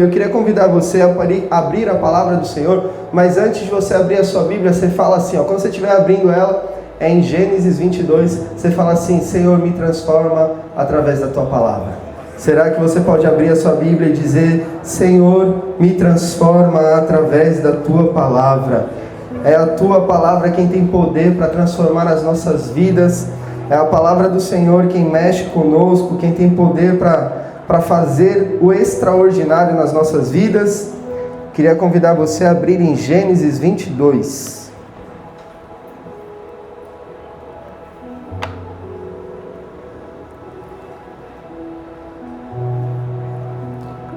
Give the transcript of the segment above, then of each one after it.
Eu queria convidar você a abrir a palavra do Senhor, mas antes de você abrir a sua Bíblia, você fala assim, quando você estiver abrindo ela, é em Gênesis 22, você fala assim: Senhor, me transforma através da Tua palavra. Será que você pode abrir a sua Bíblia e dizer: Senhor, me transforma através da Tua palavra? É a Tua palavra quem tem poder para transformar as nossas vidas, é a palavra do Senhor quem mexe conosco, quem tem poder para fazer o extraordinário nas nossas vidas. Queria convidar você a abrir em Gênesis 22.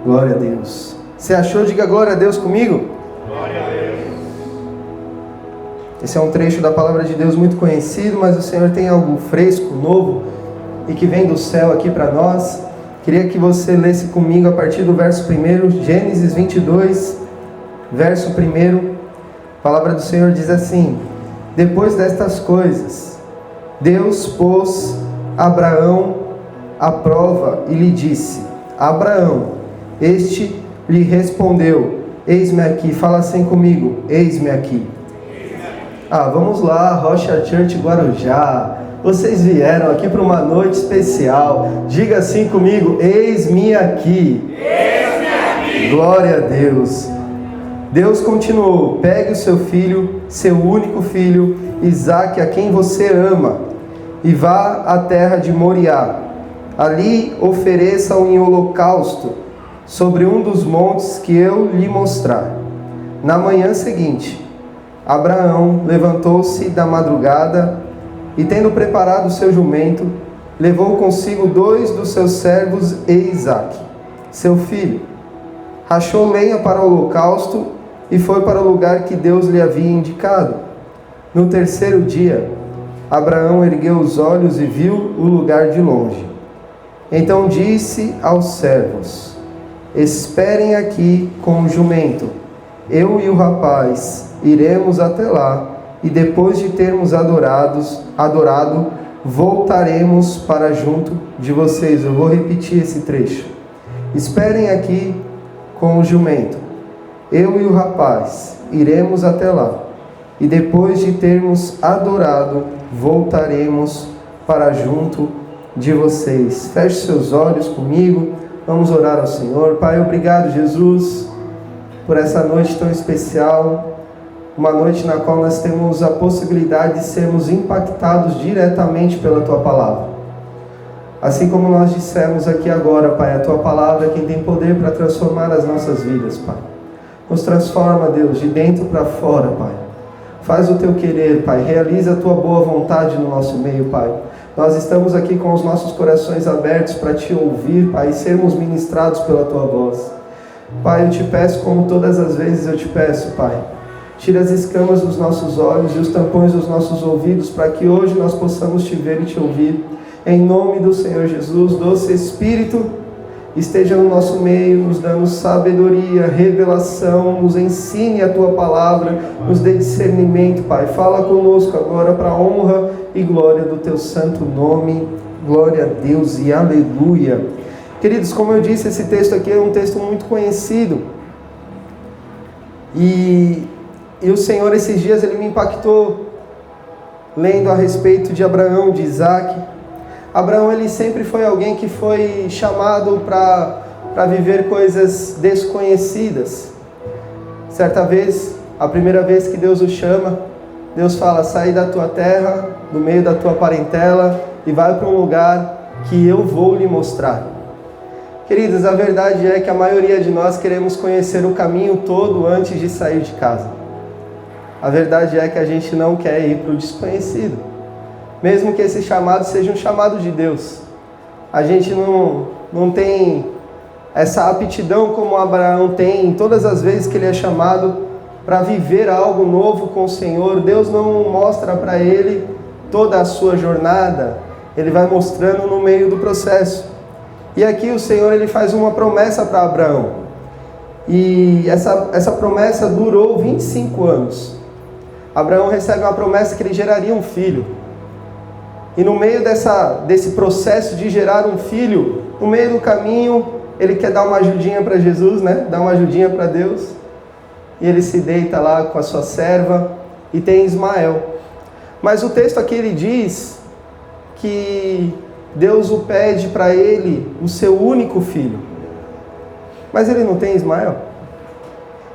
Glória a Deus. Você achou? Diga glória a Deus comigo. Glória a Deus. Esse é um trecho da palavra de Deus muito conhecido, mas o Senhor tem algo fresco, novo e que vem do céu aqui para nós. Queria que você lesse comigo a partir do verso 1, Gênesis 22, verso 1. A palavra do Senhor diz assim: Depois destas coisas, Deus pôs Abraão à prova e lhe disse: Abraão. Este lhe respondeu: Eis-me aqui. Fala assim comigo: Eis-me aqui. Vamos lá, Rocha Church Guarujá. Vocês vieram aqui para uma noite especial. Diga assim comigo: eis-me aqui. Eis-me aqui. Glória a Deus. Deus continuou: pegue o seu filho, seu único filho, Isaque, a quem você ama, e vá à terra de Moriá. Ali ofereça-o em holocausto sobre um dos montes que eu lhe mostrar. Na manhã seguinte, Abraão levantou-se da madrugada e, tendo preparado o seu jumento, levou consigo 2 dos seus servos e Isaque, seu filho. Rachou lenha para o holocausto e foi para o lugar que Deus lhe havia indicado. No terceiro dia, Abraão ergueu os olhos e viu o lugar de longe. Então disse aos servos: Esperem aqui com o jumento. Eu e o rapaz iremos até lá, e depois de termos adorado, voltaremos para junto de vocês. Eu vou repetir esse trecho. Esperem aqui com o jumento. Eu e o rapaz iremos até lá, e depois de termos adorado, voltaremos para junto de vocês. Feche seus olhos comigo. Vamos orar ao Senhor. Pai, obrigado, Jesus, por essa noite tão especial, uma noite na qual nós temos a possibilidade de sermos impactados diretamente pela Tua palavra. Assim como nós dissemos aqui agora, Pai, a Tua palavra é quem tem poder para transformar as nossas vidas, Pai. Nos transforma, Deus, de dentro para fora, Pai. Faz o Teu querer, Pai. Realiza a Tua boa vontade no nosso meio, Pai. Nós estamos aqui com os nossos corações abertos para Te ouvir, Pai, e sermos ministrados pela Tua voz. Pai, eu Te peço, como todas as vezes eu Te peço, Pai, tira as escamas dos nossos olhos e os tampões dos nossos ouvidos, para que hoje nós possamos Te ver e Te ouvir. Em nome do Senhor Jesus, doce Espírito, esteja no nosso meio, nos dando sabedoria, revelação, nos ensine a Tua palavra, nos dê discernimento, Pai. Fala conosco agora para a honra e glória do Teu santo nome. Glória a Deus e aleluia. Queridos, como eu disse, esse texto aqui é um texto muito conhecido. E o Senhor, esses dias, Ele me impactou lendo a respeito de Abraão, de Isaque. Abraão, ele sempre foi alguém que foi chamado para viver coisas desconhecidas. Certa vez, a primeira vez que Deus o chama, Deus fala: sai da tua terra, do meio da tua parentela, e vai para um lugar que eu vou lhe mostrar. Queridos, a verdade é que a maioria de nós queremos conhecer o caminho todo antes de sair de casa. A verdade é que a gente não quer ir para o desconhecido. Mesmo que esse chamado seja um chamado de Deus. A gente não tem essa aptidão como Abraão tem em todas as vezes que ele é chamado para viver algo novo com o Senhor. Deus não mostra para ele toda a sua jornada. Ele vai mostrando no meio do processo. E aqui o Senhor, ele faz uma promessa para Abraão. E essa promessa durou 25 anos. Abraão recebe uma promessa que ele geraria um filho. E no meio desse processo de gerar um filho, no meio do caminho, ele quer dar uma ajudinha para Jesus, né? Dar uma ajudinha para Deus. E ele se deita lá com a sua serva e tem Ismael. Mas o texto aqui ele diz que Deus o pede para ele o seu único filho. Mas ele não tem Ismael?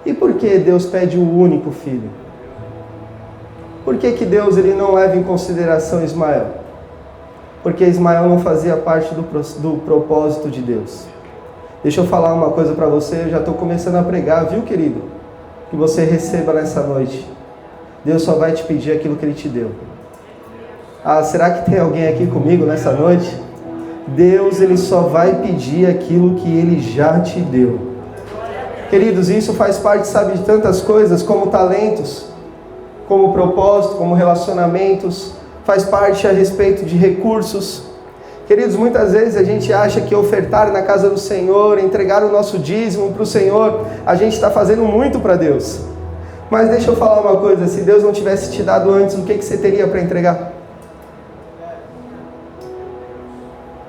E por que Deus pede o único filho? Por que Deus ele não leva em consideração Ismael? Porque Ismael não fazia parte do propósito de Deus. Deixa eu falar uma coisa para você, eu já estou começando a pregar, viu, querido? Que você receba nessa noite. Deus só vai te pedir aquilo que Ele te deu. Ah, será que tem alguém aqui comigo nessa noite? Deus, Ele só vai pedir aquilo que Ele já te deu. Queridos, isso faz parte, sabe, de tantas coisas, como talentos, como propósito, como relacionamentos, faz parte a respeito de recursos. Queridos, muitas vezes a gente acha que ofertar na casa do Senhor, entregar o nosso dízimo para o Senhor, a gente está fazendo muito para Deus. Mas deixa eu falar uma coisa, se Deus não tivesse te dado antes, o que você teria para entregar?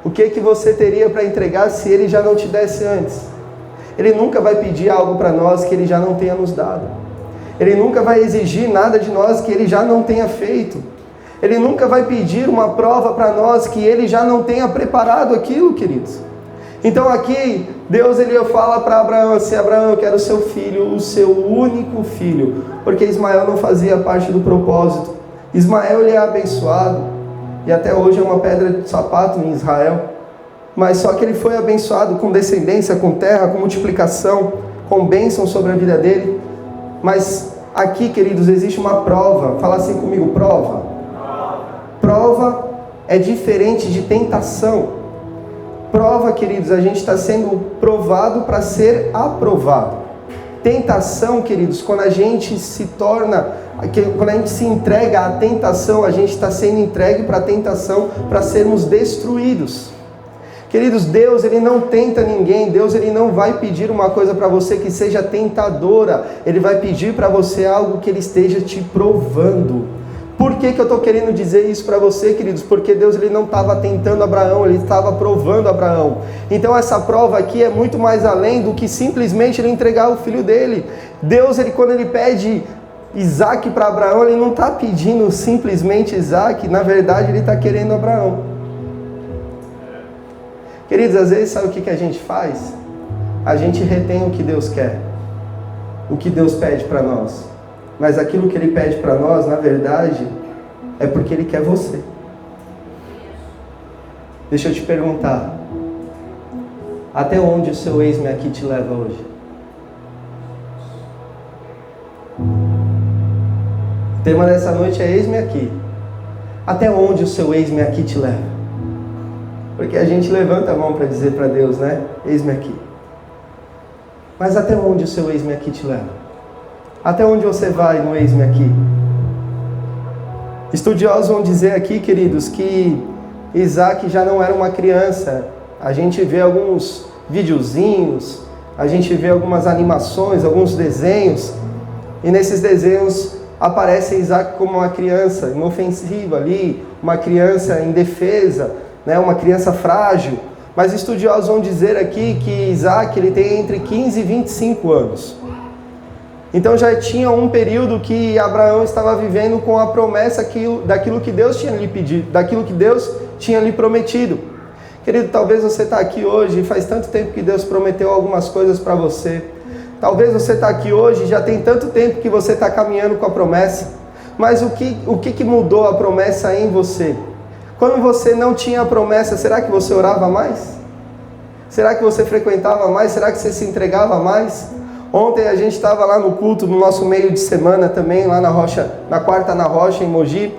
O que você teria para entregar se Ele já não te desse antes? Ele nunca vai pedir algo para nós que Ele já não tenha nos dado. Ele nunca vai exigir nada de nós que Ele já não tenha feito. Ele nunca vai pedir uma prova para nós que Ele já não tenha preparado aquilo, queridos. Então aqui, Deus ele fala para Abraão assim, Abraão, eu quero o seu filho, o seu único filho. Porque Ismael não fazia parte do propósito. Ismael ele é abençoado. E até hoje é uma pedra de sapato em Israel. Mas só que ele foi abençoado com descendência, com terra, com multiplicação, com bênção sobre a vida dele. Mas aqui, queridos, existe uma prova. Fala assim comigo, prova. Prova é diferente de tentação. Prova, queridos, a gente está sendo provado para ser aprovado. Tentação, queridos, quando a gente se entrega à tentação, a gente está sendo entregue para a tentação para sermos destruídos. Queridos, Deus ele não tenta ninguém, Deus ele não vai pedir uma coisa para você que seja tentadora, Ele vai pedir para você algo que Ele esteja te provando. Por que eu estou querendo dizer isso para você, queridos? Porque Deus ele não estava tentando Abraão, Ele estava provando Abraão. Então essa prova aqui é muito mais além do que simplesmente Ele entregar o filho dele. Deus, ele, quando Ele pede Isaac para Abraão, Ele não está pedindo simplesmente Isaac, na verdade Ele está querendo Abraão. Queridos, às vezes sabe o que a gente faz? A gente retém o que Deus quer, o que Deus pede para nós. Mas aquilo que Ele pede para nós, na verdade, é porque Ele quer você. Deixa eu te perguntar, até onde o seu eis-me aqui te leva hoje? O tema dessa noite é eis-me aqui. Até onde o seu eis-me aqui te leva? Porque a gente levanta a mão para dizer para Deus, né? Eis-me aqui. Mas até onde o seu eis-me aqui te leva? Até onde você vai no eis-me aqui? Estudiosos vão dizer aqui, queridos, que Isaac já não era uma criança. A gente vê alguns videozinhos, a gente vê algumas animações, alguns desenhos, e nesses desenhos aparece Isaac como uma criança inofensiva ali, uma criança indefesa, né, uma criança frágil. Mas estudiosos vão dizer aqui que Isaac ele tem entre 15 e 25 anos. Então já tinha um período que Abraão estava vivendo com a promessa daquilo que Deus tinha lhe pedido, daquilo que Deus tinha lhe prometido. Querido, talvez você está aqui hoje e faz tanto tempo que Deus prometeu algumas coisas para você. Talvez você está aqui hoje e já tem tanto tempo que você está caminhando com a promessa. Mas o que mudou a promessa em você? Quando você não tinha a promessa, será que você orava mais? Será que você frequentava mais? Será que você se entregava mais? Ontem a gente estava lá no culto, no nosso meio de semana também, lá na Rocha, na Quarta na Rocha, em Mogi.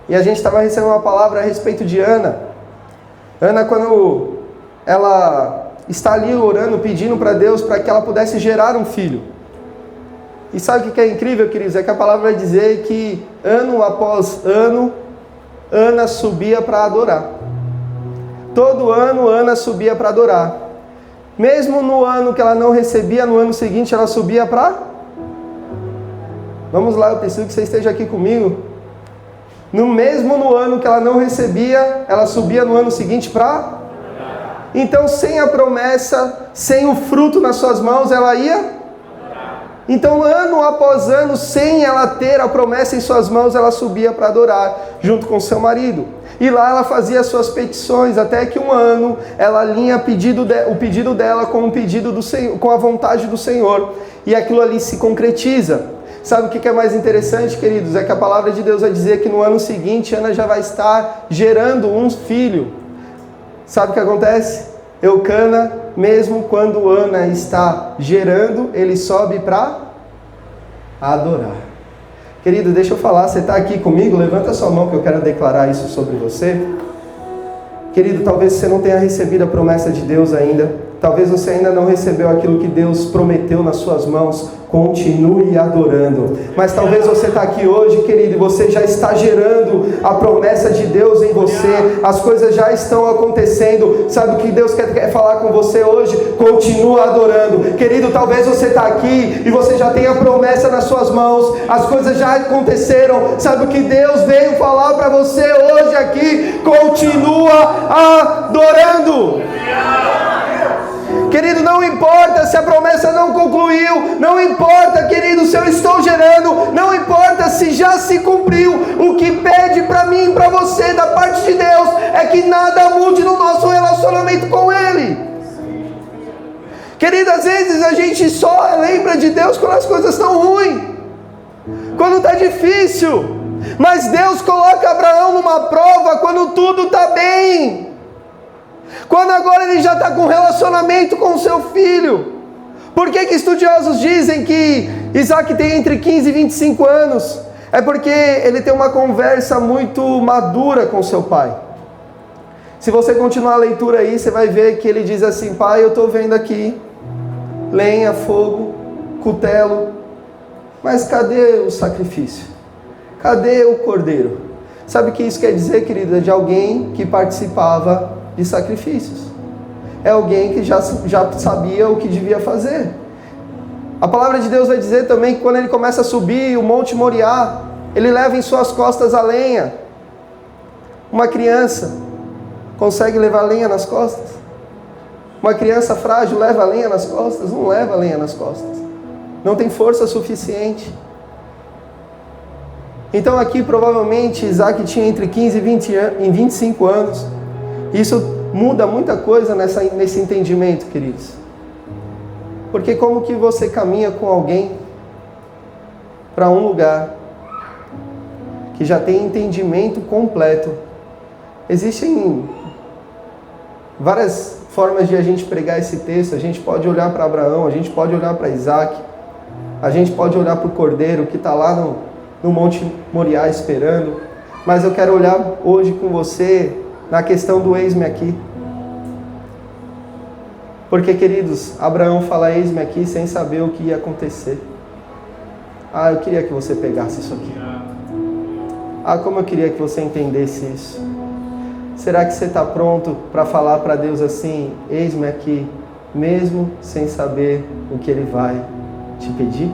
E a gente estava recebendo uma palavra a respeito de Ana. Ana, quando ela está ali orando, pedindo para Deus para que ela pudesse gerar um filho. E sabe o que é incrível, queridos? É que a palavra vai dizer que ano após ano, Ana subia para adorar. Todo ano, Ana subia para adorar. Mesmo no ano que ela não recebia, no ano seguinte ela subia para... Vamos lá, eu preciso que você esteja aqui comigo. No ano que ela não recebia, ela subia no ano seguinte para... Então, sem a promessa, sem o fruto nas suas mãos, ela ia? Então, ano após ano, sem ela ter a promessa em suas mãos, ela subia para adorar, junto com seu marido. E lá ela fazia as suas petições, até que um ano ela alinha o pedido dela com o pedido do Senhor, com a vontade do Senhor. E aquilo ali se concretiza. Sabe o que é mais interessante, queridos? É que a palavra de Deus vai dizer que no ano seguinte, Ana já vai estar gerando um filho. Sabe o que acontece? Eucana, mesmo quando Ana está gerando, ele sobe para adorar. Querido, deixa eu falar, você está aqui comigo? Levanta a sua mão que eu quero declarar isso sobre você. Querido, talvez você não tenha recebido a promessa de Deus ainda. Talvez você ainda não recebeu aquilo que Deus prometeu nas suas mãos. Continue adorando. Mas talvez você está aqui hoje, querido, e você já está gerando a promessa de Deus em você. As coisas já estão acontecendo. Sabe o que Deus quer falar com você hoje? Continua adorando. Querido, talvez você está aqui e você já tem a promessa nas suas mãos. As coisas já aconteceram. Sabe o que Deus veio falar para você hoje aqui? Continua adorando. Querido, não importa se a promessa não concluiu, não importa, querido, se eu estou gerando, não importa se já se cumpriu. O que pede para mim e para você da parte de Deus é que nada mude no nosso relacionamento com Ele. Querido, às vezes a gente só lembra de Deus quando as coisas estão ruins, quando está difícil, mas Deus coloca Abraão numa prova quando tudo está bem. Quando agora ele já está com relacionamento com o seu filho. Por que estudiosos dizem que Isaac tem entre 15 e 25 anos? É porque ele tem uma conversa muito madura com seu pai. Se você continuar a leitura aí, você vai ver que ele diz assim: pai, eu estou vendo aqui lenha, fogo, cutelo, mas cadê o sacrifício? Cadê o cordeiro? Sabe o que isso quer dizer, querida? De alguém que participava de sacrifícios. É alguém que já sabia o que devia fazer. A palavra de Deus vai dizer também que quando ele começa a subir o Monte Moriá, ele leva em suas costas a lenha. Uma criança consegue levar lenha nas costas? Uma criança frágil leva lenha nas costas? Não leva lenha nas costas. Não tem força suficiente. Então aqui provavelmente Isaac tinha entre 15 e 25 anos. Isso muda muita coisa nesse entendimento, queridos. Porque como que você caminha com alguém para um lugar que já tem entendimento completo? Existem várias formas de a gente pregar esse texto. A gente pode olhar para Abraão, a gente pode olhar para Isaac, a gente pode olhar para o cordeiro que está lá no Monte Moriá esperando. Mas eu quero olhar hoje com você na questão do eis-me aqui. Porque, queridos, Abraão fala eis-me aqui sem saber o que ia acontecer. Ah, eu queria que você pegasse isso aqui. Ah, como eu queria que você entendesse isso. Será que você está pronto para falar para Deus assim: eis-me aqui, mesmo sem saber o que Ele vai te pedir?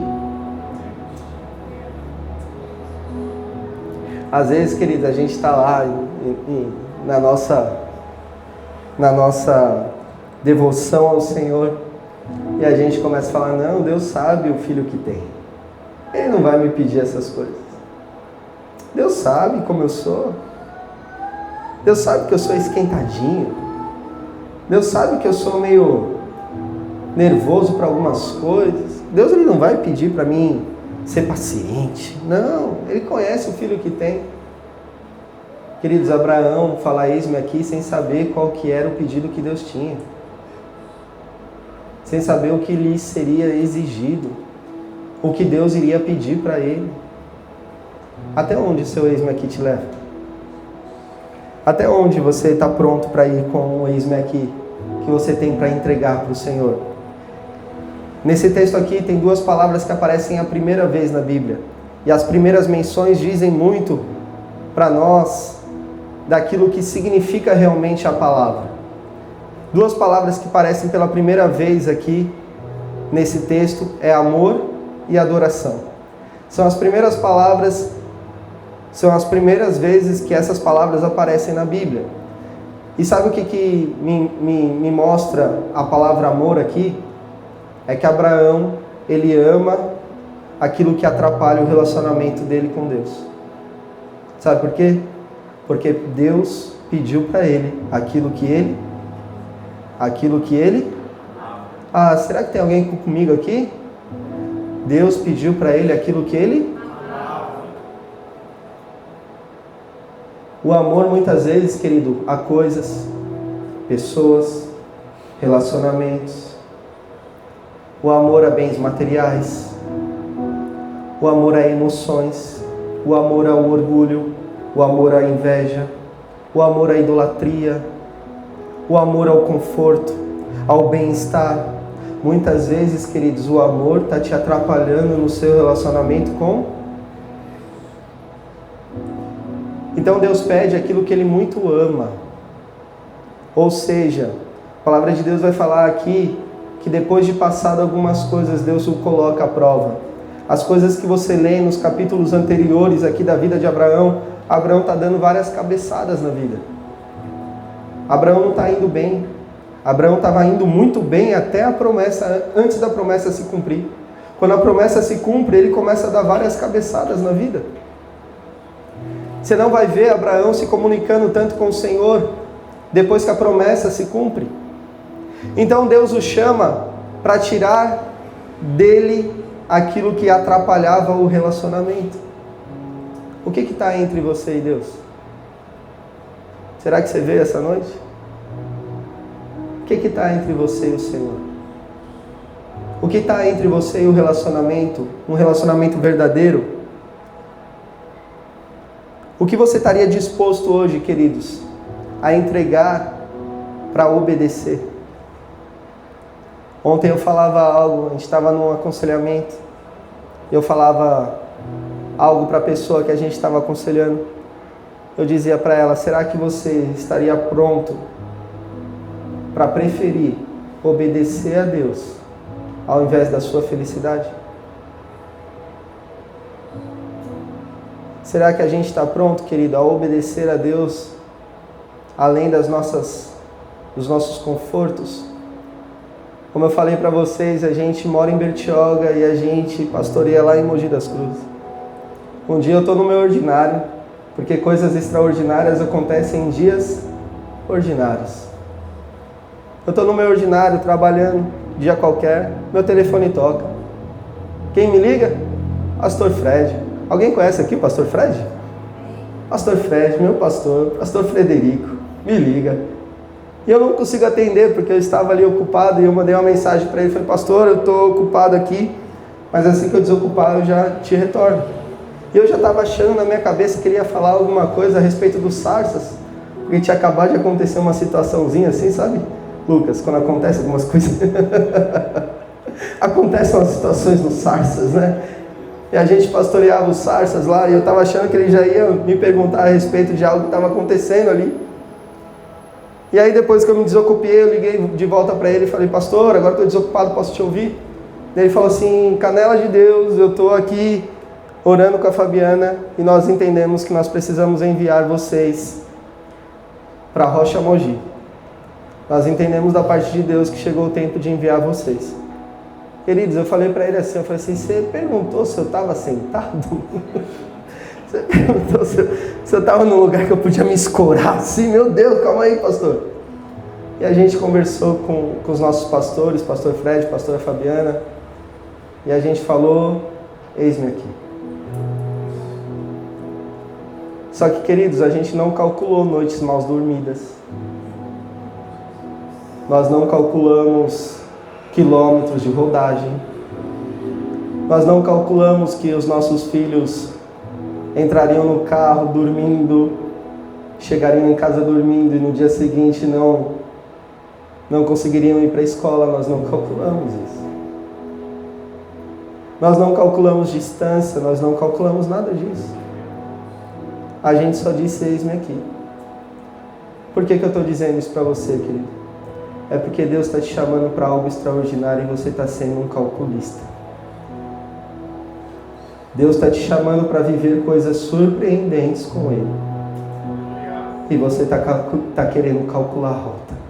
Às vezes, queridos, a gente está lá na nossa devoção ao Senhor e a gente começa a falar: não, Deus sabe o filho que tem, Ele não vai me pedir essas coisas. Deus sabe como eu sou, Deus sabe que eu sou esquentadinho, Deus sabe que eu sou meio nervoso para algumas coisas. Deus, Ele não vai pedir para mim ser paciente. Não, Ele conhece o filho que tem. Queridos, Abraão fala eis-me aqui sem saber qual que era o pedido que Deus tinha, sem saber o que lhe seria exigido, o que Deus iria pedir para ele. Até onde o seu eis-me aqui te leva? Até onde você está pronto para ir com o eis-me aqui que você tem para entregar para o Senhor? Nesse texto aqui tem duas palavras que aparecem a primeira vez na Bíblia, e as primeiras menções dizem muito para nós daquilo que significa realmente a palavra. Duas palavras que aparecem pela primeira vez aqui nesse texto é amor e adoração. São as primeiras palavras, são as primeiras vezes que essas palavras aparecem na Bíblia. E sabe o que me mostra a palavra amor aqui? É que Abraão, ele ama aquilo que atrapalha o relacionamento dele com Deus. Sabe por quê? Porque Deus pediu para ele aquilo que ele... Ah, será que tem alguém comigo aqui? Deus pediu para ele aquilo que ele... O amor muitas vezes, querido, a coisas, pessoas, relacionamentos. O amor a bens materiais. O amor a emoções. O amor ao orgulho. O amor à inveja. O amor à idolatria. O amor ao conforto, ao bem-estar. Muitas vezes, queridos, o amor está te atrapalhando no seu relacionamento com... Então Deus pede aquilo que Ele muito ama. Ou seja, a palavra de Deus vai falar aqui que depois de passado algumas coisas, Deus o coloca à prova. As coisas que você lê nos capítulos anteriores aqui da vida de Abraão, Abraão está dando várias cabeçadas na vida. Abraão não está indo bem. Abraão estava indo muito bem até a promessa, antes da promessa se cumprir. Quando a promessa se cumpre, ele começa a dar várias cabeçadas na vida. Você não vai ver Abraão se comunicando tanto com o Senhor depois que a promessa se cumpre. Então Deus o chama para tirar dele aquilo que atrapalhava o relacionamento. O que está entre você e Deus? Será que você veio essa noite? O que está entre você e o Senhor? O que está entre você e o relacionamento? Um relacionamento verdadeiro? O que você estaria disposto hoje, queridos, a entregar para obedecer? Ontem eu falava algo, a gente estava num aconselhamento, eu falava algo para a pessoa que a gente estava aconselhando. Eu dizia para ela, será que você estaria pronto para preferir obedecer a Deus ao invés da sua felicidade? Será que a gente está pronto, querido, a obedecer a Deus além dos nossos confortos? Como eu falei para vocês, a gente mora em Bertioga e a gente pastoreia lá em Mogi das Cruzes. Um dia eu estou no meu ordinário, porque coisas extraordinárias acontecem em dias ordinários. Eu estou no meu ordinário, trabalhando, dia qualquer, meu telefone toca. Quem me liga? Pastor Fred. Alguém conhece aqui o Pastor Fred? Pastor Fred, meu pastor, Pastor Frederico, me liga. E eu não consigo atender, porque eu estava ali ocupado e eu mandei uma mensagem para ele, falei, pastor, eu estou ocupado aqui, mas assim que eu desocupar eu já te retorno. E eu já estava achando na minha cabeça que ele ia falar alguma coisa a respeito dos Sarsas, porque tinha acabado de acontecer uma situaçãozinha assim, sabe, Lucas, quando acontece algumas coisas, acontecem umas situações nos Sarsas, né? E a gente pastoreava os Sarsas lá, e eu estava achando que ele já ia me perguntar a respeito de algo que estava acontecendo ali. E aí depois que eu me desocupei, eu liguei de volta para ele e falei, pastor, agora estou desocupado, posso te ouvir? E ele falou assim, canela de Deus, eu estou aqui orando com a Fabiana e nós entendemos que nós precisamos enviar vocês para Rocha Mogi. Nós entendemos da parte de Deus que chegou o tempo de enviar vocês. Queridos, eu falei para ele assim, você perguntou se eu estava sentado? Você perguntou se eu estava num lugar que eu podia me escorar assim? Meu Deus, calma aí, pastor. E a gente conversou com os nossos pastores, pastor Fred, pastora Fabiana, e a gente falou, eis-me aqui. Só que, queridos, a gente não calculou noites mal dormidas. Nós não calculamos quilômetros de rodagem. Nós não calculamos que os nossos filhos entrariam no carro dormindo, chegariam em casa dormindo e no dia seguinte não conseguiriam ir para a escola. Nós não calculamos isso. Nós não calculamos distância, nós não calculamos nada disso. A gente só disse, eis-me aqui. Por que eu estou dizendo isso para você, querido? É porque Deus está te chamando para algo extraordinário e você está sendo um calculista. Deus está te chamando para viver coisas surpreendentes com Ele. e você está querendo calcular a rota.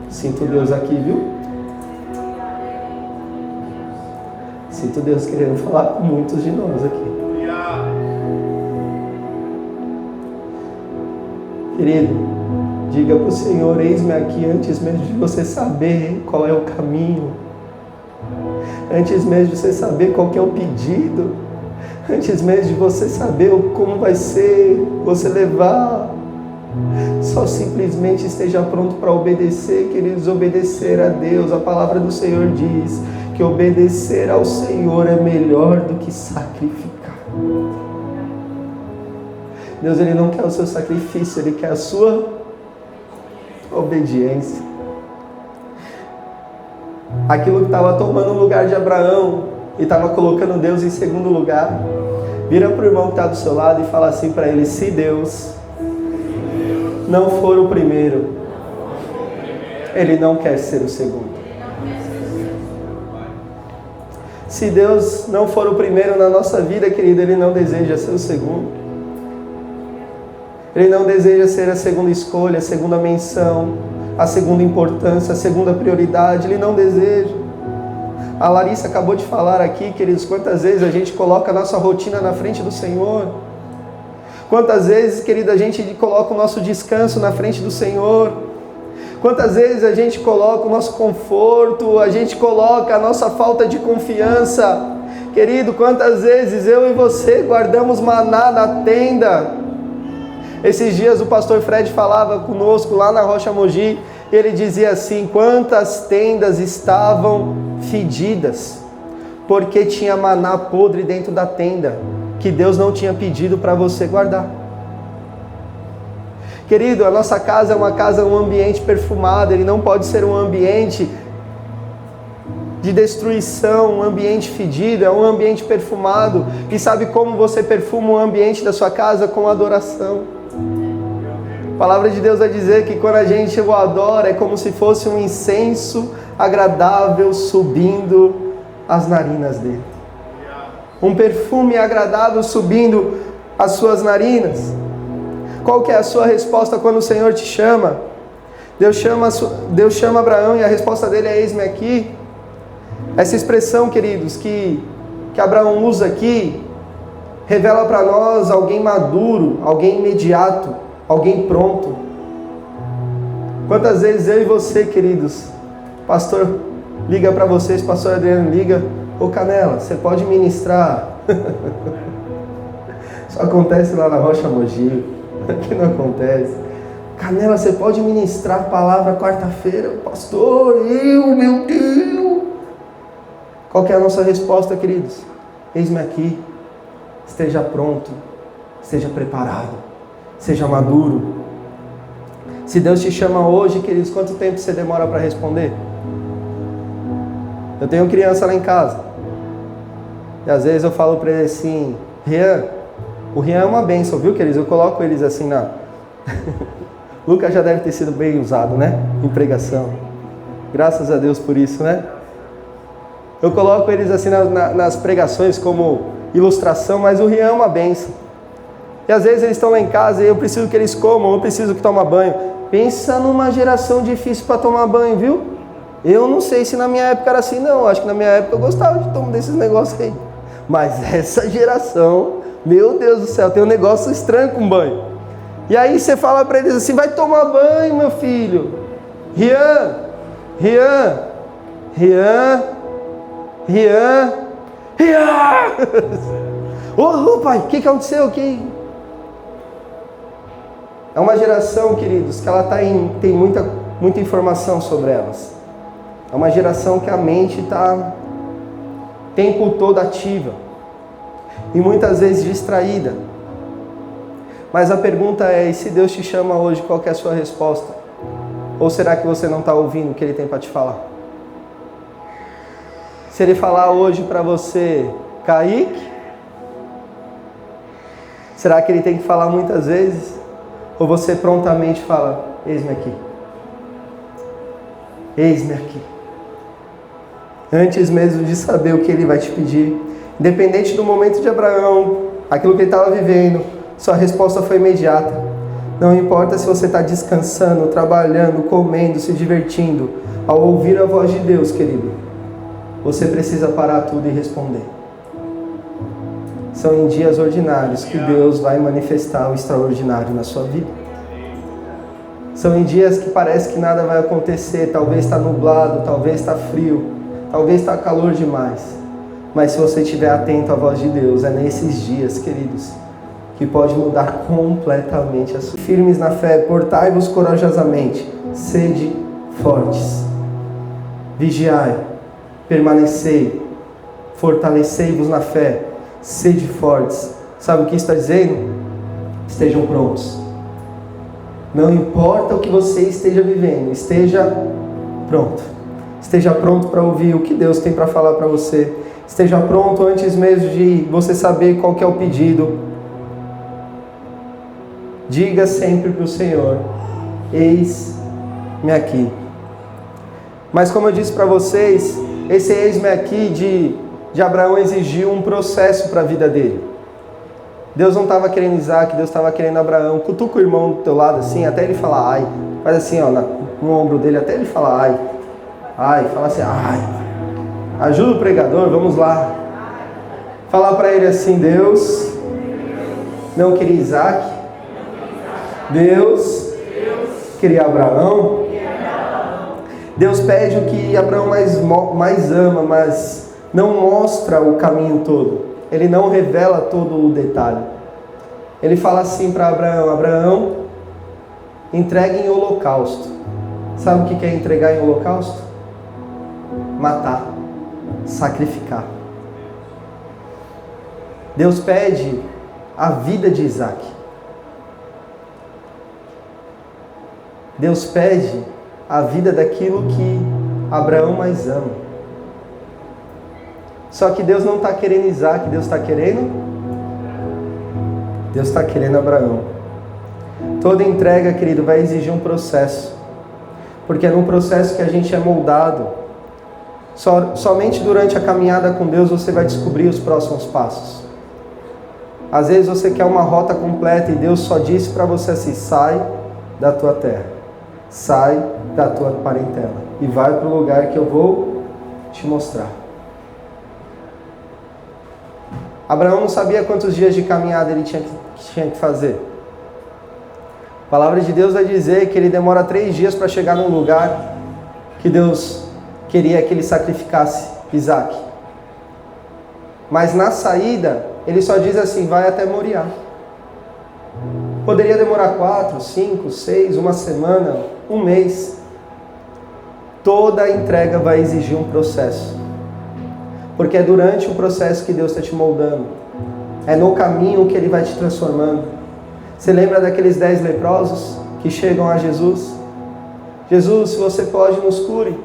Sinto Deus aqui, viu? Sinto Deus querendo falar com muitos de nós aqui. Querido, diga para o Senhor: eis-me aqui, antes mesmo de você saber qual é o caminho, antes mesmo de você saber qual que é o pedido, antes mesmo de você saber como vai ser você levar, só simplesmente esteja pronto para obedecer, queridos. Obedecer a Deus, a palavra do Senhor diz que obedecer ao Senhor é melhor do que sacrificar. Deus, Ele não quer o seu sacrifício, Ele quer a sua obediência. Aquilo que estava tomando o lugar de Abraão e estava colocando Deus em segundo lugar, vira para o irmão que está do seu lado e fala assim para ele: se Deus não for o primeiro, Ele não quer ser o segundo. Se Deus não for o primeiro na nossa vida, querido, Ele não deseja ser o segundo. Ele não deseja ser a segunda escolha, a segunda menção, a segunda importância, a segunda prioridade. Ele não deseja. A Larissa acabou de falar aqui, queridos, quantas vezes a gente coloca a nossa rotina na frente do Senhor. Quantas vezes, querido, a gente coloca o nosso descanso na frente do Senhor. Quantas vezes a gente coloca o nosso conforto, a gente coloca a nossa falta de confiança. Querido, quantas vezes eu e você guardamos maná na tenda. Esses dias o pastor Fred falava conosco lá na Rocha Mogi, e ele dizia assim: quantas tendas estavam fedidas, porque tinha maná podre dentro da tenda, que Deus não tinha pedido para você guardar. Querido, a nossa casa é uma casa, um ambiente perfumado, ele não pode ser um ambiente de destruição, um ambiente fedido, é um ambiente perfumado. E sabe como você perfuma o ambiente da sua casa? Com adoração. A palavra de Deus vai dizer que quando a gente o adora, é como se fosse um incenso agradável subindo as narinas dele. Um perfume agradável subindo as suas narinas. Qual que é a sua resposta quando o Senhor te chama? Deus chama Abraão e a resposta dele é: eis-me aqui. Essa expressão, queridos, que Abraão usa aqui, revela para nós alguém maduro, alguém imediato, alguém pronto. Quantas vezes eu e você, queridos, pastor liga para vocês, pastor Adriano liga: ô Canela, você pode ministrar? Isso acontece lá na Rocha Mogi, aqui não acontece. Canela, você pode ministrar a palavra quarta-feira? Pastor, meu Deus! Qual que é a nossa resposta, queridos? Eis-me aqui, esteja pronto, esteja preparado, seja maduro. Se Deus te chama hoje, queridos, quanto tempo você demora para responder? Eu tenho criança lá em casa, e às vezes eu falo para ele assim: Rian, o Rian é uma bênção, viu, queridos? Eu coloco eles assim na... Lucas já deve ter sido bem usado, né? Em pregação. Graças a Deus por isso, né? Eu coloco eles assim nas pregações como ilustração, mas o Rian é uma bênção. E às vezes eles estão lá em casa e eu preciso que eles comam, eu preciso que tomem banho. Pensa numa geração difícil para tomar banho, viu? Eu não sei se na minha época era assim, não. Acho que na minha época eu gostava de tomar desses negócios aí. Mas essa geração, meu Deus do céu, tem um negócio estranho com banho. E aí você fala para eles assim: vai tomar banho, meu filho. Rian. Ô pai, o que aconteceu? É uma geração, queridos, que ela tem muita informação sobre elas. É uma geração que a mente está o tempo todo ativa e muitas vezes distraída. Mas a pergunta é: e se Deus te chama hoje, qual que é a sua resposta? Ou será que você não está ouvindo o que Ele tem para te falar? Se Ele falar hoje para você: Kaique, será que Ele tem que falar muitas vezes? Ou você prontamente fala: eis-me aqui. Eis-me aqui. Antes mesmo de saber o que Ele vai te pedir, Independente do momento de Abraão, aquilo que ele estava vivendo, sua resposta foi imediata. Não importa se você está descansando, trabalhando, comendo, se divertindo, ao ouvir a voz de Deus, querido, você precisa parar tudo e responder. São em dias ordinários que Deus vai manifestar o extraordinário na sua vida. São em dias que parece que nada vai acontecer, talvez está nublado, talvez está frio, talvez está calor demais. Mas se você estiver atento à voz de Deus, é nesses dias, queridos, que pode mudar completamente a sua vida. Firmes na fé, portai-vos corajosamente, sede fortes. Vigiai, permanecei, fortalecei-vos na fé, sede fortes. Sabe o que está dizendo? Estejam prontos. Não importa o que você esteja vivendo, esteja pronto. Esteja pronto para ouvir o que Deus tem para falar para você. Esteja pronto antes mesmo de você saber qual que é o pedido. Diga sempre para o Senhor: eis-me aqui. Mas como eu disse para vocês, esse eis-me aqui de Abraão exigiu um processo para a vida dele. Deus não estava querendo Isaac, Deus estava querendo Abraão. Cutuca o irmão do teu lado assim, até ele falar ai. Faz assim, ó, no ombro dele, até ele falar ai. Ai, fala assim, ai. Ajuda o pregador, vamos lá. Falar para ele assim: Deus não queria Isaac, Deus queria Abraão. Deus pede o que Abraão mais ama, mas não mostra o caminho todo. Ele não revela todo o detalhe. Ele fala assim para Abraão: Abraão, entregue em holocausto. Sabe o que é entregar em holocausto? Matar, sacrificar. Deus pede a vida de Isaac. Deus pede a vida daquilo que Abraão mais ama. Só que Deus não está querendo Isaac, Deus está querendo? Deus está querendo Abraão. Toda entrega, querido, vai exigir um processo. Porque é num processo que a gente é moldado. Somente durante a caminhada com Deus você vai descobrir os próximos passos. Às vezes você quer uma rota completa e Deus só disse para você assim: sai da tua terra, sai da tua parentela e vai para o lugar que eu vou te mostrar. Abraão não sabia quantos dias de caminhada ele tinha que fazer. A palavra de Deus vai dizer que ele demora 3 dias para chegar num lugar que Deus queria que ele sacrificasse Isaac. Mas na saída, ele só diz assim: vai até Moriá. Poderia demorar 4, 5, 6, uma semana, um mês. Toda entrega vai exigir um processo. Porque é durante o processo que Deus está te moldando. É no caminho que Ele vai te transformando. Você lembra daqueles 10 leprosos que chegam a Jesus? Jesus, se você pode, nos cure.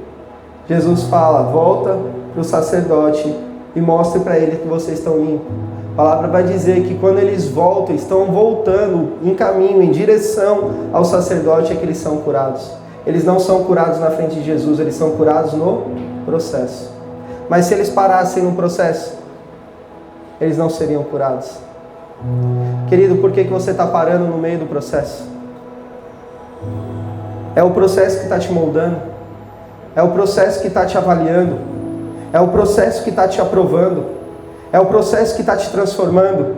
Jesus fala: volta para o sacerdote e mostre para ele que vocês estão limpos. A palavra vai dizer que quando eles voltam, estão voltando em caminho, em direção ao sacerdote, é que eles são curados. Eles não são curados na frente de Jesus, eles são curados no processo. Mas se eles parassem no processo, eles não seriam curados. Querido, por que você está parando no meio do processo? É o processo que está te moldando. É o processo que está te avaliando. É o processo que está te aprovando. É o processo que está te transformando.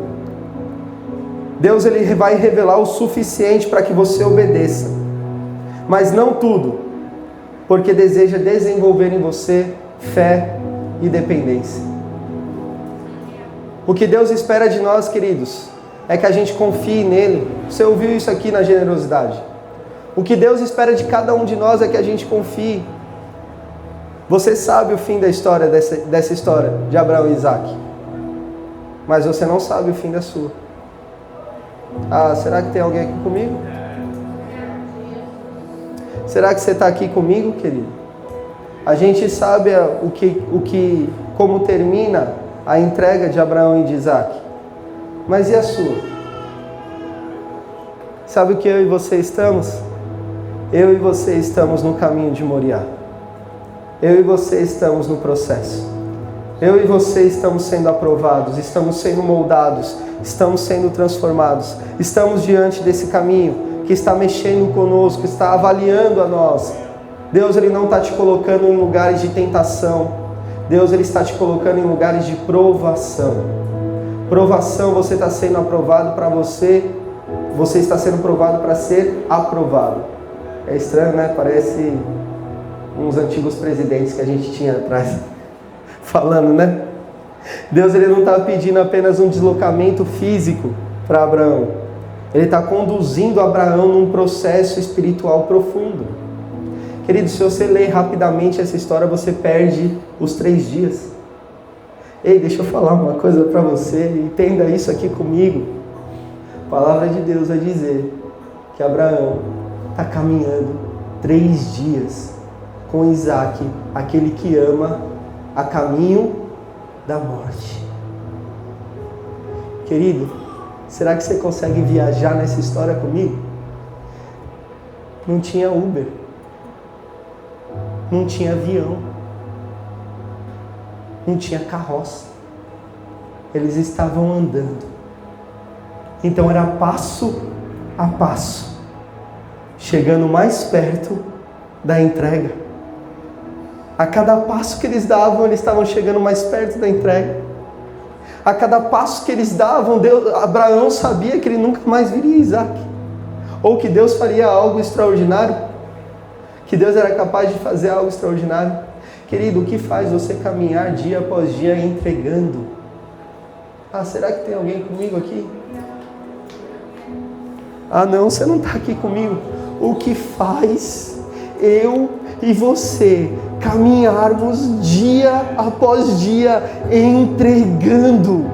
Deus ele vai revelar o suficiente para que você obedeça. Mas não tudo. Porque deseja desenvolver em você fé e dependência. O que Deus espera de nós, queridos, é que a gente confie nele. Você ouviu isso aqui na generosidade. O que Deus espera de cada um de nós é que a gente confie. Você sabe o fim da história, dessa história de Abraão e Isaac. Mas você não sabe o fim da sua. Ah, será que tem alguém aqui comigo? Será que você está aqui comigo, querido? A gente sabe como termina a entrega de Abraão e de Isaac. Mas e a sua? Sabe o que eu e você estamos? Eu e você estamos no caminho de Moriá. Eu e você estamos no processo. Eu e você estamos sendo aprovados, estamos sendo moldados, estamos sendo transformados, estamos diante desse caminho que está mexendo conosco, está avaliando a nós. Deus, Ele não está te colocando em lugares de tentação. Deus, Ele está te colocando em lugares de provação. Provação, você está sendo aprovado para você está sendo provado para ser aprovado. É estranho, né? Parece uns antigos presidentes que a gente tinha atrás falando, né? Deus, Ele não está pedindo apenas um deslocamento físico para Abraão. Ele está conduzindo Abraão num processo espiritual profundo. Querido, se você ler rapidamente essa história, você perde os 3 dias. Ei, deixa eu falar uma coisa para você, entenda isso aqui comigo. A palavra de Deus vai dizer que Abraão está caminhando 3 dias com Isaac, aquele que ama, a caminho da morte. Querido, será que você consegue viajar nessa história comigo? Não tinha Uber, não tinha avião, não tinha carroça. Eles estavam andando. Então era passo a passo, chegando mais perto da entrega. A cada passo que eles davam, eles estavam chegando mais perto da entrega. A cada passo que eles davam, Abraão sabia que ele nunca mais viria Isaac. Ou que Deus faria algo extraordinário. Que Deus era capaz de fazer algo extraordinário. Querido, o que faz você caminhar dia após dia entregando? Ah, será que tem alguém comigo aqui? Ah, não, você não está aqui comigo. O que faz eu e você caminharmos dia após dia entregando?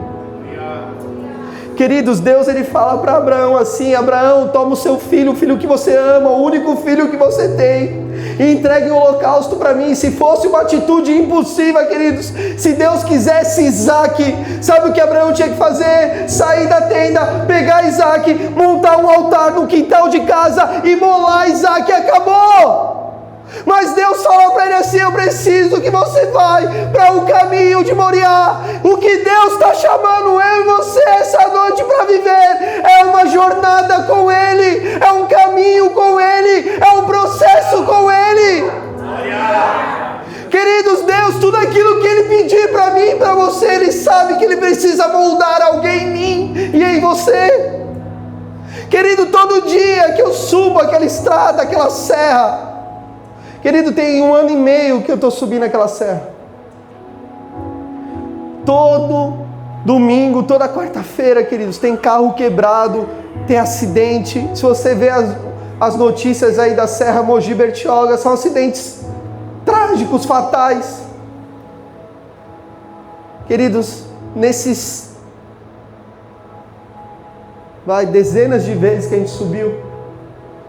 Queridos, Deus, Ele fala para Abraão assim: Abraão, toma o seu filho, o filho que você ama, o único filho que você tem, e entregue o holocausto para mim. Se fosse uma atitude impulsiva, queridos, se Deus quisesse Isaac, sabe o que Abraão tinha que fazer? Sair da tenda, pegar Isaac, montar um altar no quintal de casa, imolar Isaac, e acabou. Mas Deus falou para ele assim: eu preciso que você vá para o caminho de Moriá. O que Deus está chamando eu e você essa noite para viver é uma jornada com Ele, é um caminho com Ele, é um processo com Ele. Queridos, Deus, tudo aquilo que Ele pedir para mim e para você, Ele sabe que Ele precisa moldar alguém em mim e em você. Querido, todo dia que eu subo aquela estrada, aquela serra, querido, tem 1 ano e meio que eu estou subindo aquela serra. Todo domingo, toda quarta-feira, queridos, tem carro quebrado, tem acidente. Se você vê as notícias aí da Serra Mogi Bertioga, são acidentes trágicos, fatais. Queridos, nesses dezenas de vezes que a gente subiu,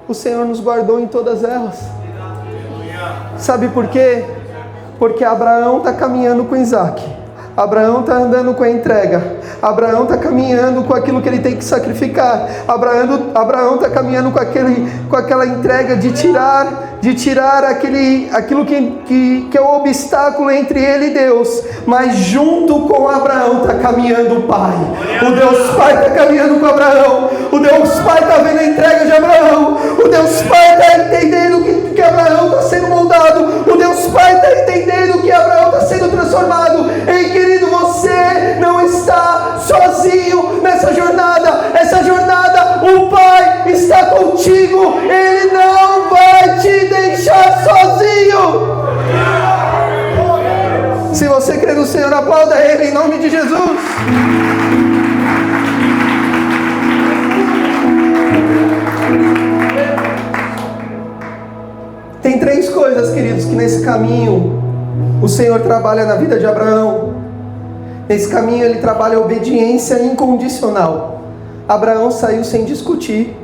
o Senhor nos guardou em todas elas. Sabe por quê? Porque Abraão está caminhando com Isaac, Abraão está andando com a entrega, Abraão está caminhando com aquilo que ele tem que sacrificar, Abraão está caminhando com aquela entrega de tirar aquilo que é o obstáculo entre ele e Deus. Mas junto com Abraão está caminhando o Pai. O Deus Pai está caminhando com Abraão. O Deus Pai está vendo a entrega de Abraão. O Deus Pai está entendendo que Abraão está sendo moldado. O Deus Pai está entendendo que Abraão está sendo transformado. Ei, querido, você não está sozinho nessa jornada. Essa jornada, o Pai está contigo. Ele não vai te deixar sozinho. Se você crê no Senhor, aplauda Ele em nome de Jesus. Tem 3 coisas, queridos, que nesse caminho o Senhor trabalha na vida de Abraão. Nesse caminho Ele trabalha a obediência incondicional. Abraão saiu sem discutir,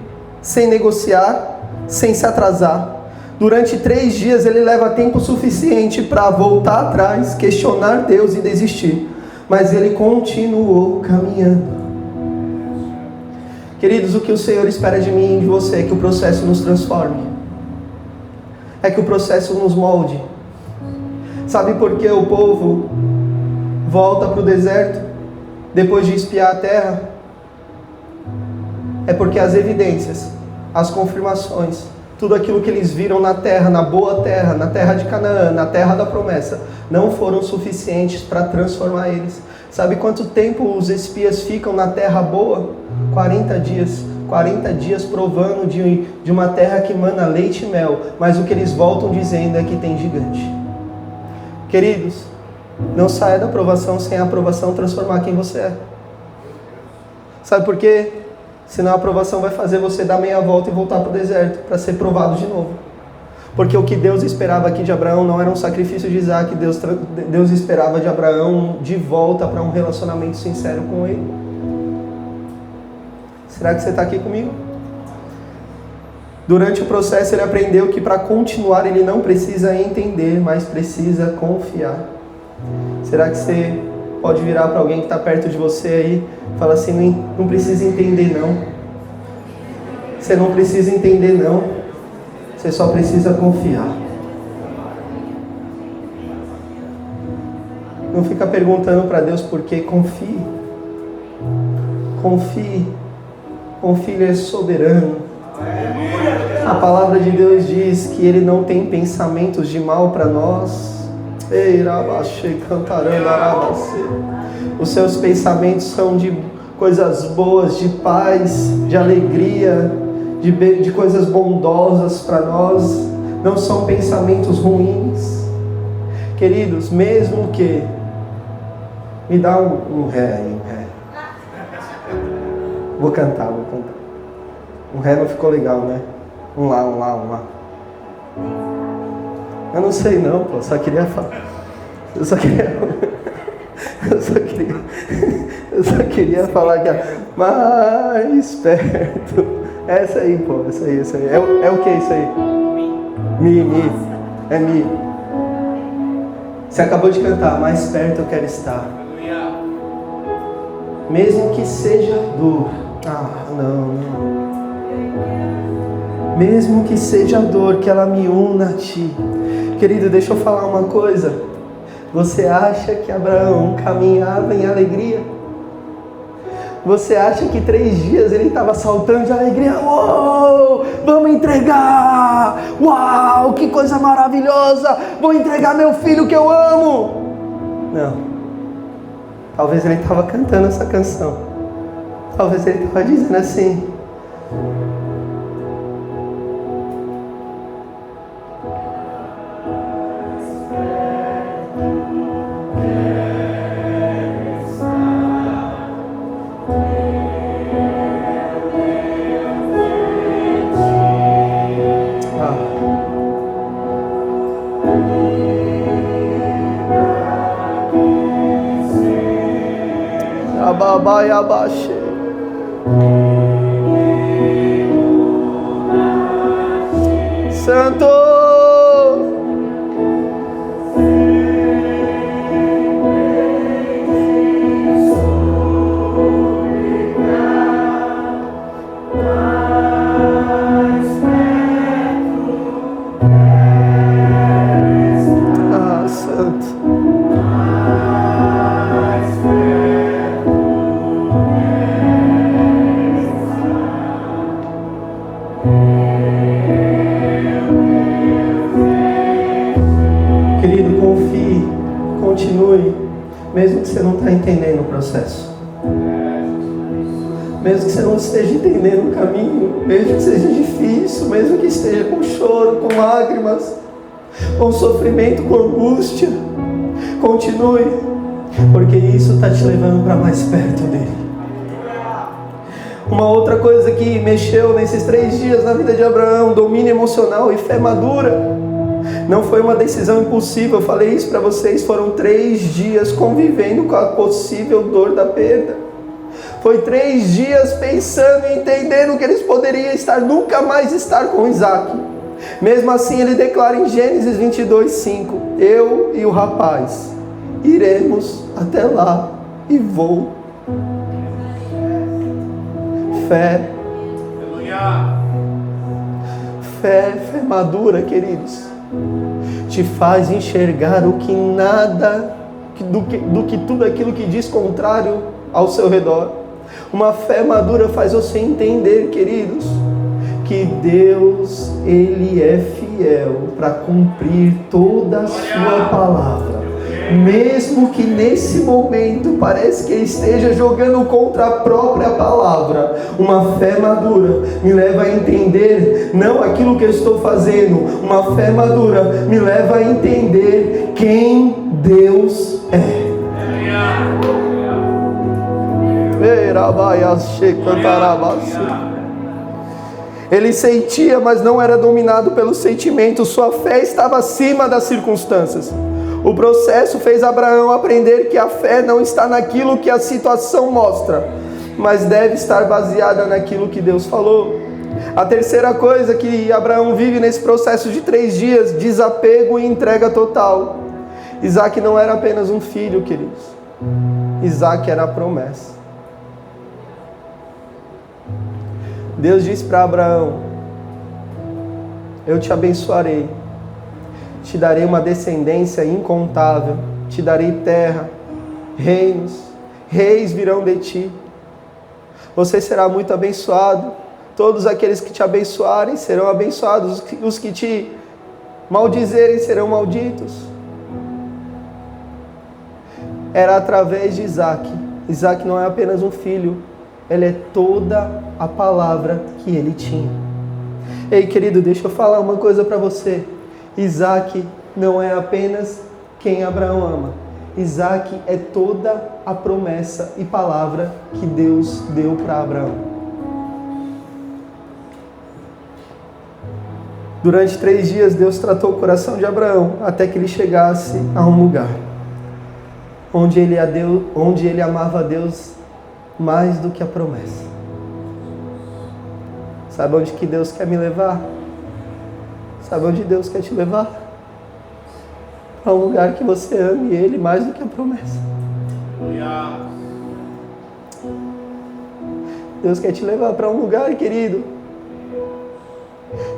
sem negociar, sem se atrasar. Durante 3 dias ele leva tempo suficiente para voltar atrás, questionar Deus e desistir. Mas ele continuou caminhando. Queridos, o que o Senhor espera de mim e de você é que o processo nos transforme. É que o processo nos molde. Sabe por que o povo volta para o deserto, depois de espiar a terra? É porque as evidências, as confirmações, tudo aquilo que eles viram na terra, na boa terra, na terra de Canaã, na terra da promessa, não foram suficientes para transformar eles. Sabe quanto tempo os espias ficam na terra boa? 40 dias. 40 dias provando de uma terra que emana leite e mel, mas o que eles voltam dizendo é que tem gigante. Queridos, não saia da provação sem a aprovação transformar quem você é. Sabe por quê? Senão a aprovação vai fazer você dar meia volta e voltar para o deserto, para ser provado de novo. Porque o que Deus esperava aqui de Abraão não era um sacrifício de Isaac, Deus esperava de Abraão de volta para um relacionamento sincero com Ele. Será que você está aqui comigo? Durante o processo ele aprendeu que para continuar ele não precisa entender, mas precisa confiar. Será que você pode virar para alguém que está perto de você aí e falar assim, não precisa entender não. Você não precisa entender não. Você só precisa confiar. Não fica perguntando para Deus por quê, confie. Confie. Confie, Ele é soberano. A palavra de Deus diz que Ele não tem pensamentos de mal para nós. Os seus pensamentos são de coisas boas, de paz, de alegria, de coisas bondosas para nós. Não são pensamentos ruins. Queridos, mesmo que... Me dá um ré aí, um ré. Vou cantar. O ré não ficou legal, né? Um lá. Eu não sei não, pô. Só queria falar. Eu só queria falar que é mais perto. Essa aí, pô. Essa aí. É o que isso aí? Mi. É mi. Você acabou de cantar. Mais perto eu quero estar. Mesmo que seja dor. Não. Mesmo que seja dor, que ela me una a Ti. Querido, deixa eu falar uma coisa. Você acha que Abraão caminhava em alegria? Você acha que 3 dias ele estava saltando de alegria? Uou, vamos entregar! Uau, que coisa maravilhosa! Vou entregar meu filho que eu amo! Não. Talvez ele estava cantando essa canção. Talvez ele estava dizendo assim... Ababai abaixo. Santo. Mesmo que você não está entendendo o processo, mesmo que você não esteja entendendo o caminho, mesmo que seja difícil, mesmo que esteja com choro, com lágrimas, com sofrimento, com angústia, continue, porque isso está te levando para mais perto dele. Uma outra coisa que mexeu nesses 3 dias na vida de Abraão, domínio emocional e fé madura. Não foi uma decisão impulsiva, eu falei isso para vocês, foram 3 dias convivendo com a possível dor da perda. Foi 3 dias pensando e entendendo que eles poderiam nunca mais estar com Isaac. Mesmo assim ele declara em Gênesis 22:5, eu e o rapaz iremos até lá e vou. Fé. Fé madura, queridos, te faz enxergar o que nada do que tudo aquilo que diz contrário ao seu redor. Uma fé madura faz você entender, queridos, que Deus, Ele é fiel para cumprir toda a sua palavra. Mesmo que nesse momento parece que Ele esteja jogando contra a própria palavra, uma fé madura me leva a entender não aquilo que eu estou fazendo, uma fé madura me leva a entender quem Deus é. Ele sentia, mas não era dominado pelo sentimento. Sua fé estava acima das circunstâncias. O processo fez Abraão aprender que a fé não está naquilo que a situação mostra, mas deve estar baseada naquilo que Deus falou. A terceira coisa que Abraão vive nesse processo de 3 dias: desapego e entrega total. Isaac não era apenas um filho, queridos. Isaac era a promessa. Deus disse para Abraão: eu te abençoarei, te darei uma descendência incontável, te darei terra, reinos, reis virão de ti. Você será muito abençoado. Todos aqueles que te abençoarem serão abençoados, os que te maldizerem serão malditos. Era através de Isaac. Isaac não é apenas um filho, ele é toda a palavra que ele tinha. Ei, querido, deixa eu falar uma coisa para você. Isaac não é apenas quem Abraão ama. Isaac é toda a promessa e palavra que Deus deu para Abraão. Durante 3 dias, Deus tratou o coração de Abraão até que ele chegasse a um lugar onde ele amava a Deus mais do que a promessa. Sabe onde que Deus quer me levar? Sabe onde Deus quer te levar? Para um lugar que você ame Ele mais do que a promessa. Deus quer te levar para um lugar, querido,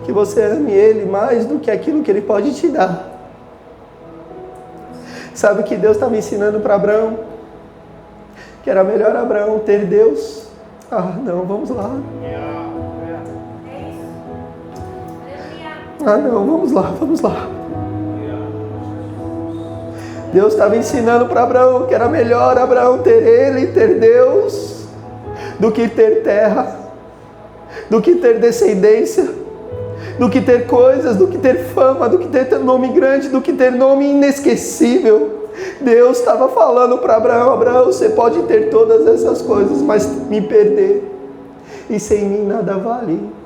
que você ame Ele mais do que aquilo que Ele pode te dar. Sabe o que Deus estava ensinando para Abraão? Que era melhor Abraão ter Deus. Ah, não, vamos lá. Ah, não, vamos lá. Deus estava ensinando para Abraão que era melhor Abraão ter Ele, ter Deus, do que ter terra, do que ter descendência, do que ter coisas, do que ter fama, do que ter nome grande, do que ter nome inesquecível. Deus estava falando para Abraão: Abraão, você pode ter todas essas coisas, mas me perder, e sem mim nada vale.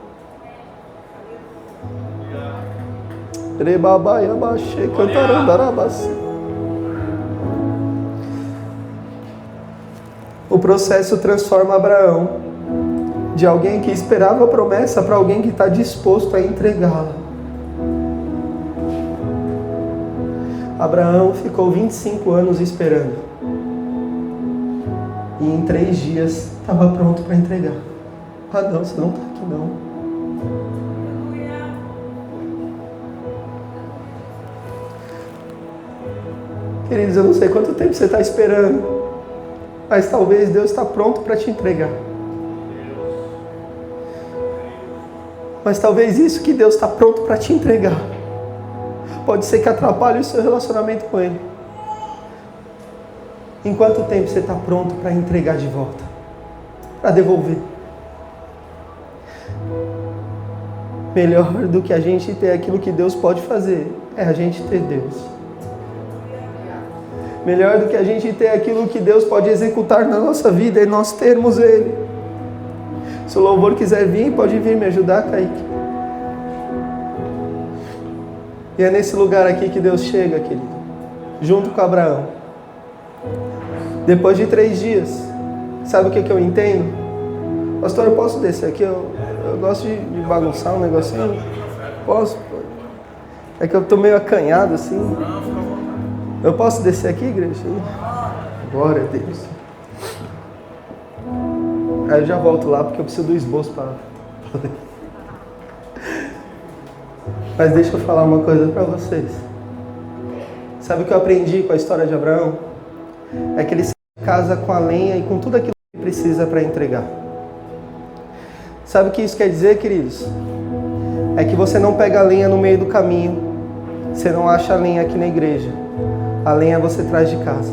O processo transforma Abraão de alguém que esperava a promessa para alguém que está disposto a entregá-la. Abraão ficou 25 anos esperando. E em 3 dias estava pronto para entregar. Ah não, você não está aqui não. Queridos, eu não sei quanto tempo você está esperando, mas talvez Deus está pronto para te entregar. Mas talvez isso que Deus está pronto para te entregar pode ser que atrapalhe o seu relacionamento com Ele. Em quanto tempo você está pronto para entregar de volta? Para devolver? Melhor do que a gente ter aquilo que Deus pode fazer é a gente ter Deus. Melhor do que a gente ter aquilo que Deus pode executar na nossa vida é nós termos Ele. Se o louvor quiser vir, pode vir me ajudar, Kaique. E é nesse lugar aqui que Deus chega, querido, junto com Abraão. Depois de 3 dias, sabe o que eu entendo? Pastor, eu posso descer aqui? Eu gosto de bagunçar um negocinho. Posso? É que eu estou meio acanhado assim. Eu posso descer aqui, igreja? Glória a Deus. Aí eu já volto lá porque eu preciso do esboço para... Mas deixa eu falar uma coisa para vocês. Sabe o que eu aprendi com a história de Abraão? é que ele sai de casa com a lenha e com tudo aquilo que ele precisa para entregar. Sabe o que isso quer dizer, queridos? É que você não pega a lenha no meio do caminho, você não acha a lenha aqui na igreja. A lenha você traz de casa.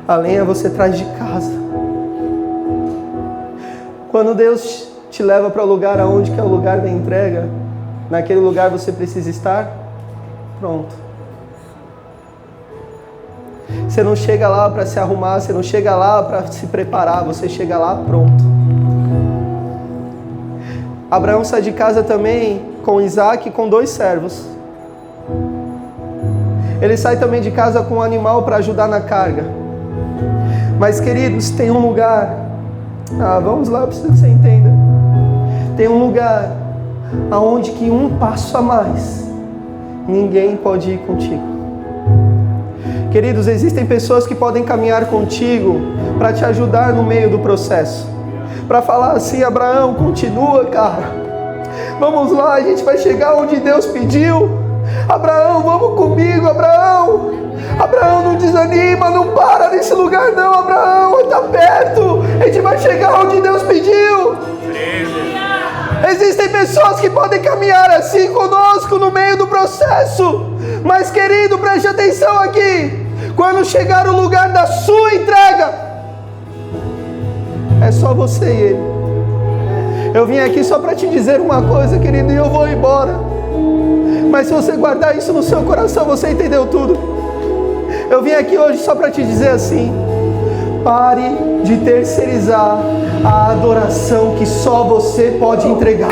A lenha você traz de casa. Quando Deus te leva para o lugar aonde que é o lugar da entrega, naquele lugar você precisa estar pronto. Você não chega lá para se arrumar, você não chega lá para se preparar, você chega lá pronto. Abraão sai de casa também com Isaac e com 2 servos. Ele sai também de casa com um animal para ajudar na carga. Mas, queridos, tem um lugar. Vamos lá, eu preciso que você entenda. Tem um lugar aonde que um passo a mais ninguém pode ir contigo. Queridos, existem pessoas que podem caminhar contigo para te ajudar no meio do processo. Para falar assim: Abraão, continua, cara. Vamos lá, a gente vai chegar onde Deus pediu. Abraão, vamos comigo, Abraão. Abraão, não desanima, não para nesse lugar não, Abraão, está perto. A gente vai chegar onde Deus pediu. Existem pessoas que podem caminhar assim conosco no meio do processo. Mas, querido, preste atenção aqui. Quando chegar o lugar da sua entrega, é só você e ele. Eu vim aqui só para te dizer uma coisa, querido, e eu vou embora. Mas se você guardar isso no seu coração, você entendeu tudo. Eu vim aqui hoje só para te dizer assim: pare de terceirizar a adoração que só você pode entregar.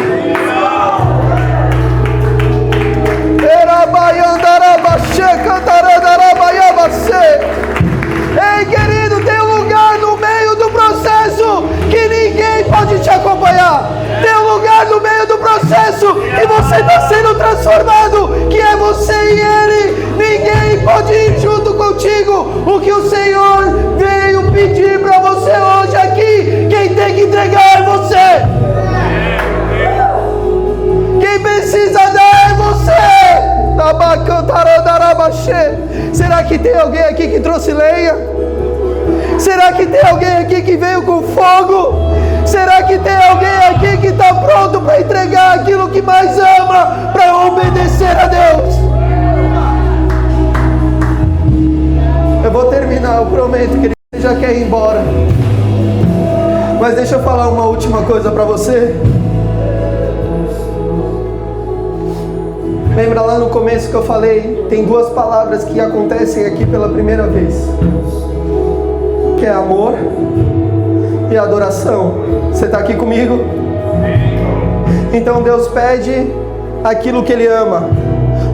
Ei, querido, tem um lugar no meio do processo que ninguém pode te acompanhar. Tem um lugar no meio do processo e você está sendo transformado, que é você e ele. Ninguém pode ir junto contigo. O que o Senhor veio pedir para você hoje aqui, quem tem que entregar é você. Quem precisa dar é você. Será que tem alguém aqui que trouxe lenha? Será que tem alguém aqui que veio com fogo? Será que tem alguém aqui que está pronto para entregar aquilo que mais ama, para obedecer a Deus? Eu vou terminar, eu prometo que ele já quer ir embora. Mas deixa eu falar uma última coisa para você. Lembra lá no começo que eu falei, tem 2 palavras que acontecem aqui pela primeira vez, que é amor e adoração. Você está aqui comigo? Então Deus pede aquilo que Ele ama,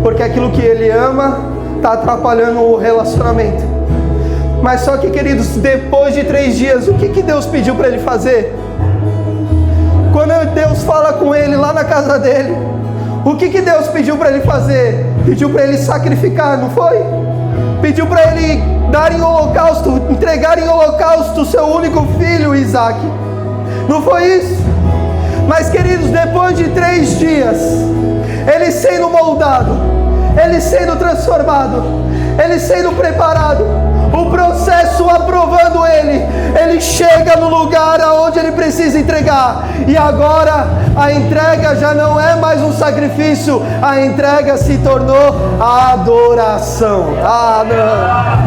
porque aquilo que Ele ama está atrapalhando o relacionamento. Mas só que, queridos, depois de 3 dias, o que Deus pediu para ele fazer? Quando Deus fala com ele lá na casa dele, o que Deus pediu para ele fazer? Pediu para ele sacrificar, não foi? Pediu para ele dar em holocausto, entregar em holocausto o seu único filho, Isaac. Não foi isso? Mas, queridos, depois de 3 dias, ele sendo moldado, ele sendo transformado, ele sendo preparado, o processo aprovando ele chega no lugar aonde ele precisa entregar. E agora a entrega já não é mais um sacrifício, a entrega se tornou adoração. Não.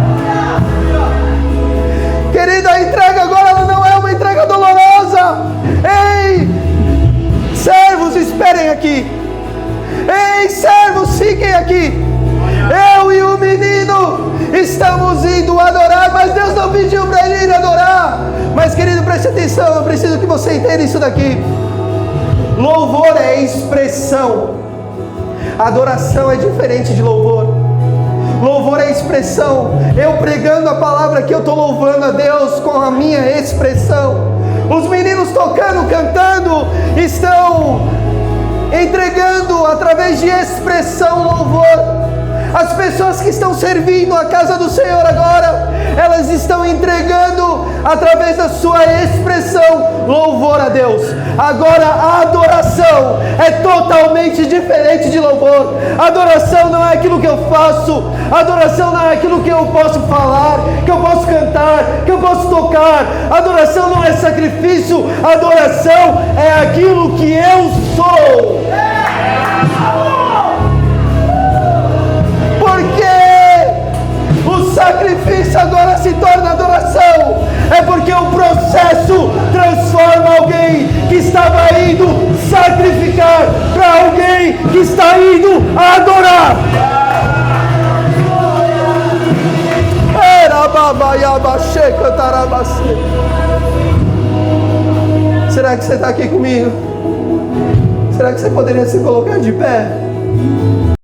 Querida, a entrega agora ela não é uma entrega dolorosa. Ei, servos, esperem aqui. Ei, servos, fiquem aqui. Eu e o menino estamos indo adorar, mas Deus não pediu para ele ir adorar. Mas, querido, preste atenção, eu preciso que você entenda isso daqui. Louvor é expressão. Adoração é diferente de louvor. Louvor é expressão. Eu pregando a palavra aqui, eu estou louvando a Deus com a minha expressão. Os meninos tocando, cantando, estão entregando através de expressão louvor. As pessoas que estão servindo a casa do Senhor agora, elas estão entregando através da sua expressão louvor a Deus. Agora a adoração é totalmente diferente de louvor. Adoração não é aquilo que eu faço, adoração não é aquilo que eu posso falar, que eu posso cantar, que eu posso tocar. Adoração não é sacrifício, adoração é aquilo que eu sou. O sacrifício agora se torna adoração. É porque o processo transforma alguém que estava indo sacrificar para alguém que está indo adorar. Será que você está aqui comigo? Será que você poderia se colocar de pé?